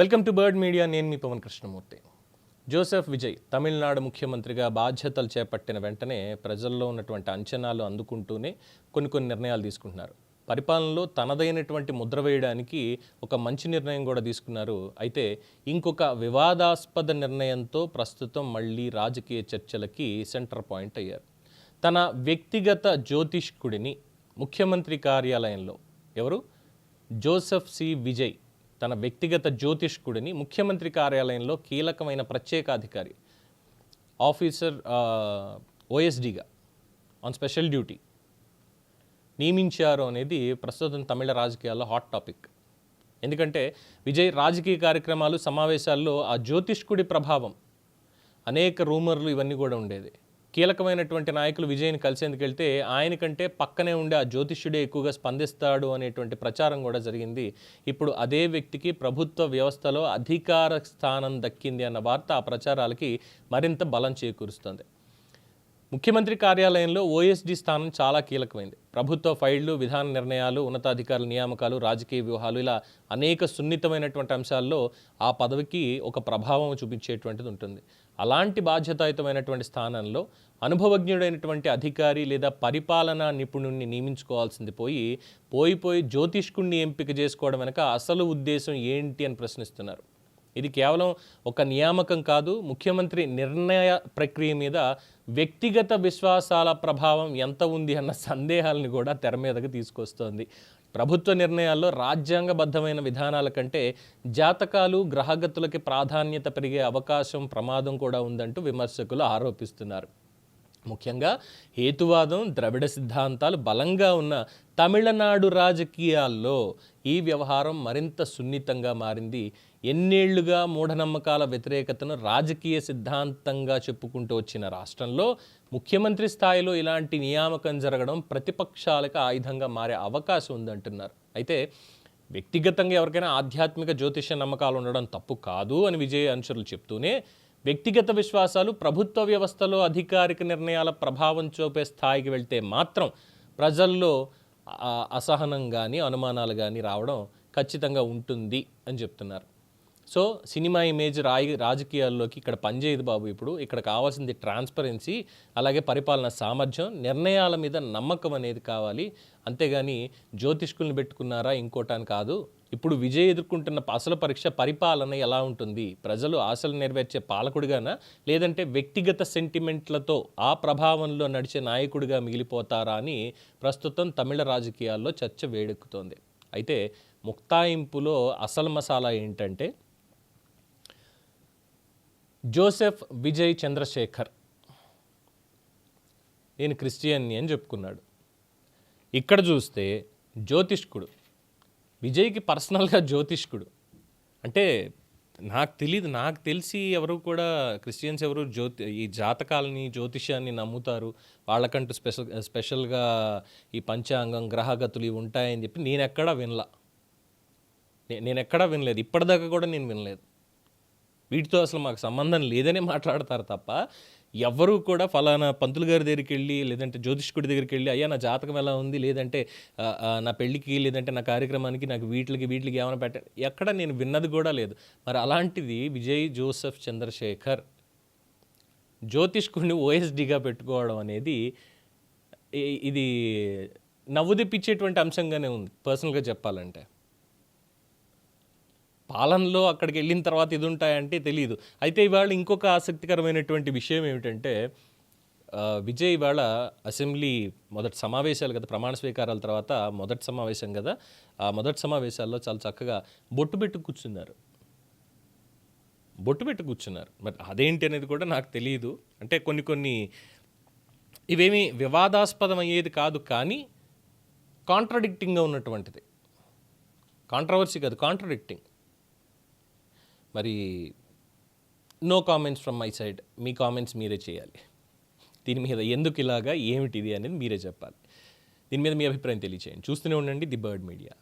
Welcome to bird media. నేను మీ Pawan Krishnamurthy. Joseph Vijay Tamil Nadu ముఖ్యమంత్రిగా బాధ్యతలు చేపట్టిన వెంటనే ప్రజల్లో ఉన్నటువంటి అంచనాలు అందుకుంటూనే కొన్ని నిర్ణయాలు తీసుకుంటున్నారు. పరిపాలనలో తనదైనటువంటి ముద్ర వేయడానికి ఒక మంచి నిర్ణయం కూడా తీసుకున్నారు. అయితే ఇంకొక వివాదాస్పద నిర్ణయంతో ప్రస్తుతం మళ్ళీ రాజకీయ చర్చలకి సెంటర్ పాయింట్ అయ్యారు. తన వ్యక్తిగత జ్యోతిష్కుడిని ముఖ్యమంత్రి కార్యాలయంలో ఎవరు జోసెఫ్ సి విజయ్ తన వ్యక్తిగత జ్యోతిష్కుడిని ముఖ్యమంత్రి కార్యాలయంలో కీలకమైన ప్రత్యేక అధికారి ఆఫీసర్ ఓఎస్డీగా ఆన్ స్పెషల్ డ్యూటీ నియమించారు అనేది ప్రస్తుతం తమిళ రాజకీయాల్లో హాట్ టాపిక్. ఎందుకంటే విజయ్ రాజకీయ కార్యక్రమాలు సమావేశాల్లో ఆ జ్యోతిష్కుడి ప్రభావం, అనేక రూమర్లు ఇవన్నీ కూడా ఉండేది. కీలకమైనటువంటి నాయకులు విజయ్ని కలిసేందుకు వెళ్తే ఆయన కంటే పక్కనే ఉండే ఆ జ్యోతిష్యుడే ఎక్కువగా స్పందిస్తాడు అనేటువంటి ప్రచారం కూడా జరిగింది. ఇప్పుడు అదే వ్యక్తికి ప్రభుత్వ వ్యవస్థలో అధికార స్థానం దక్కింది అన్న వార్త ఆ ప్రచారాలకి మరింత బలం చేకూరుస్తుంది. ముఖ్యమంత్రి కార్యాలయంలో ఓఎస్డీ స్థానం చాలా కీలకమైంది. ప్రభుత్వ ఫైళ్లు, విధాన నిర్ణయాలు, ఉన్నతాధికారుల నియామకాలు, రాజకీయ వ్యూహాలు, ఇలా అనేక సున్నితమైనటువంటి అంశాల్లో ఆ పదవికి ఒక ప్రభావం చూపించేటువంటిది ఉంటుంది. అలాంటి బాధ్యతాయుతమైనటువంటి స్థానంలో అనుభవజ్ఞుడైనటువంటి అధికారి లేదా పరిపాలనా నిపుణుడిని నియమించుకోవాల్సింది పోయి జ్యోతిష్కుడిని ఎంపిక చేసుకోవడం వెనక అసలు ఉద్దేశం ఏంటి అని ప్రశ్నిస్తున్నారు. ఇది కేవలం ఒక నియామకం కాదు, ముఖ్యమంత్రి నిర్ణయ ప్రక్రియ మీద వ్యక్తిగత విశ్వాసాల ప్రభావం ఎంత ఉంది అన్న సందేహాలను కూడా తెర మీదకు తీసుకొస్తోంది. ప్రభుత్వ నిర్ణయాల్లో రాజ్యాంగబద్ధమైన విధానాల కంటే జాతకాలు, గ్రహగతులకి ప్రాధాన్యత పెరిగే అవకాశం, ప్రమాదం కూడా ఉందంటూ విమర్శకులు ఆరోపిస్తున్నారు. ముఖ్యంగా హేతువాదం, ద్రవిడ సిద్ధాంతాలు బలంగా ఉన్న తమిళనాడు రాజకీయాల్లో ఈ వ్యవహారం మరింత సున్నితంగా మారింది. ఎన్నేళ్లుగా మూఢనమ్మకాల వ్యతిరేకతను రాజకీయ సిద్ధాంతంగా చెప్పుకుంటూ వచ్చిన రాష్ట్రంలో ముఖ్యమంత్రి స్థాయిలో ఇలాంటి నియామకం జరగడం ప్రతిపక్షాలకు ఆయుధంగా మారే అవకాశం ఉందంటున్నారు. అయితే వ్యక్తిగతంగా ఎవరికైనా ఆధ్యాత్మిక జ్యోతిష నమ్మకాలు ఉండడం తప్పు కాదు అని విజయ్ అనుచరులు చెప్తూనే, వ్యక్తిగత విశ్వాసాలు ప్రభుత్వ వ్యవస్థలో అధికారిక నిర్ణయాల ప్రభావం చూపే స్థాయికి వెళ్తే మాత్రం ప్రజల్లో అసహనం కానీ అనుమానాలు కానీ రావడం ఖచ్చితంగా ఉంటుంది అని చెప్తున్నారు. సో సినిమా ఇమేజ్ రాజకీయాల్లోకి ఇక్కడ పనిచేయదు బాబు. ఇప్పుడు ఇక్కడ కావాల్సింది ట్రాన్స్పరెన్సీ, అలాగే పరిపాలన సామర్థ్యం, నిర్ణయాల మీద నమ్మకం అనేది కావాలి. అంతేగాని జ్యోతిష్కుల్ని పెట్టుకున్నారా ఇంకోటాని కాదు. ఇప్పుడు విజయ్ ఎదుర్కొంటున్న అసలు పరీక్ష పరిపాలన ఎలా ఉంటుంది, ప్రజలు ఆశలు నెరవేర్చే పాలకుడిగానా, లేదంటే వ్యక్తిగత సెంటిమెంట్లతో ఆ ప్రభావంలో నడిచే నాయకుడిగా మిగిలిపోతారా అని ప్రస్తుతం తమిళ రాజకీయాల్లో చర్చ వేడెక్కుతోంది. అయితే ముక్తాయింపులో అసలు మసాలా ఏంటంటే, జోసెఫ్ విజయ్ చంద్రశేఖర్ నేను క్రిస్టియన్ని అని చెప్పుకున్నాడు. ఇక్కడ చూస్తే జ్యోతిష్కుడు, విజయ్కి పర్సనల్గా జ్యోతిష్కుడు అంటే నాకు తెలిసి ఎవరు కూడా క్రిస్టియన్స్ ఎవరు ఈ జాతకాలని, జ్యోతిష్యాన్ని నమ్ముతారు. వాళ్ళకంటూ స్పెషల్గా ఈ పంచాంగం, గ్రహగతులు ఇవి ఉంటాయని చెప్పి నేను ఎక్కడా వినలేదు. ఇప్పటిదాకా కూడా నేను వినలేదు. వీటితో అసలు మాకు సంబంధం లేదనే మాట్లాడతారు తప్ప ఎవరు కూడా ఫలానా పంతులు గారి దగ్గరికి వెళ్ళి, లేదంటే జ్యోతిష్కుడి దగ్గరికి వెళ్ళి, అయ్యా నా జాతకం ఎలా ఉంది, లేదంటే నా పెళ్ళికి, లేదంటే నా కార్యక్రమానికి నాకు వీటికి ఏమైనా పెట్టండి, ఎక్కడ నేను విన్నది కూడా లేదు. మరి అలాంటిది విజయ్ జోసెఫ్ చంద్రశేఖర్ జ్యోతిష్కుడిని ఓఎస్డీగా పెట్టుకోవడం అనేది ఇది నవ్వు తెప్పించేటువంటి అంశంగానే ఉంది పర్సనల్గా చెప్పాలంటే. పాలనలో అక్కడికి వెళ్ళిన తర్వాత ఇది ఉంటాయంటే తెలియదు. అయితే ఇవాళ ఇంకొక ఆసక్తికరమైనటువంటి విషయం ఏమిటంటే, విజయ్ ఇవాళ అసెంబ్లీ మొదటి సమావేశాలు కదా, ప్రమాణ స్వీకారాల తర్వాత మొదటి సమావేశం కదా, ఆ మొదటి సమావేశాల్లో చాలా చక్కగా బొట్టు పెట్టు కూర్చున్నారు. మరి అదేంటి అనేది కూడా నాకు తెలియదు. అంటే కొన్ని ఇవేమీ వివాదాస్పదం అయ్యేది కాదు, కానీ కాంట్రడిక్టింగ్గా ఉన్నటువంటిది. కాంట్రవర్సీ కాదు, కాంట్రడిక్టింగ్. మరి no comments from my side. మీ కామెంట్స్ మీరే చేయాలి. దీని మీద ఎందుకు ఇలాగా, ఏమిటిది అనేది మీరే చెప్పాలి. దీని మీద మీ అభిప్రాయం తెలియచేయండి. చూస్తూనే ఉండండి ది బర్డ్ మీడియా.